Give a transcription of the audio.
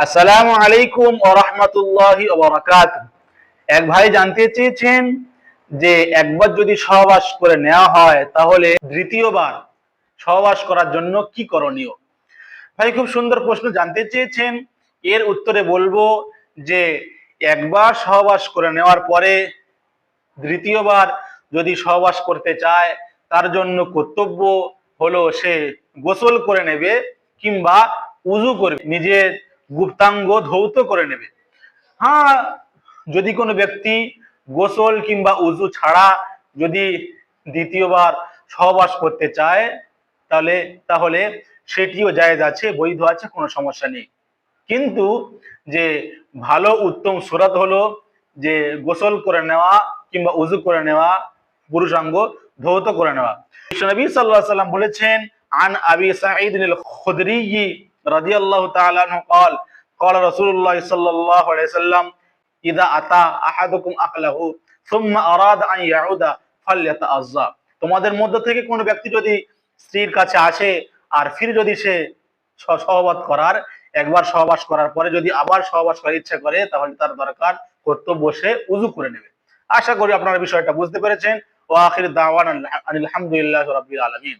আসসালামু আলাইকুম ওয়া রাহমাতুল্লাহি ওয়া বারাকাতুহু। এক ভাই জানতে চেয়েছেন যে একবার যদি সহবাস করে নেওয়া হয় তাহলে দ্বিতীয়বার সহবাস করার জন্য কি করণীয়। ভাই খুব সুন্দর প্রশ্ন জানতে চেয়েছেন। এর উত্তরে বলবো যে একবার সহবাস করে নেওয়ার পরে দ্বিতীয়বার যদি সহবাস করতে চায় তার জন্য কর্তব্য হলো সে গোসল করে নেবে কিংবা উযু করবে, নিজের গুপ্তাঙ্গ ধৌত করে নেবে। হ্যাঁ, যদি কোনো ব্যক্তি গোসল কিংবা উযু ছাড়া যদি দ্বিতীয়বার সহবাস করতে চায় তাহলে তাহলে সেটিও জায়েজ আছে, বৈধ আছে, কোনো সমস্যা নেই। কিন্তু যে ভালো উত্তম সুরাত হলো যে গোসল করে নেওয়া কিংবা উযু করে নেওয়া, পুরুষাঙ্গ ধৌত করে নেওয়া। নবী সাল্লাল্লাহু আলাইহি ওয়াসাল্লাম বলেছেন, আন আবি সাঈদ আল খুদরি রাদিয়াল্লাহু তাআলা আনহু قال قال رسول الله صلى الله عليه وسلم ইদা আতা আহাদুকুম আকলাহু সুম্মা আরাদা আন ইয়াউদা ফালইয়াতাআজ্জা। তোমাদের মধ্য থেকে কোনো ব্যক্তি যদি স্ত্রীর কাছে আসে আর ফির যদি সে সহবাস করার একবার সহবাস করার পরে যদি আবার সহবাস করার ইচ্ছা করে তাহলে তার দরকার কর্তব্য সে উযু করে নেবে। আশা করি আপনারা বিষয়টা বুঝতে পেরেছেন। ওয়া আখির দাওয়ানা আনিল হামদুলিল্লাহি রাব্বিল আলামিন।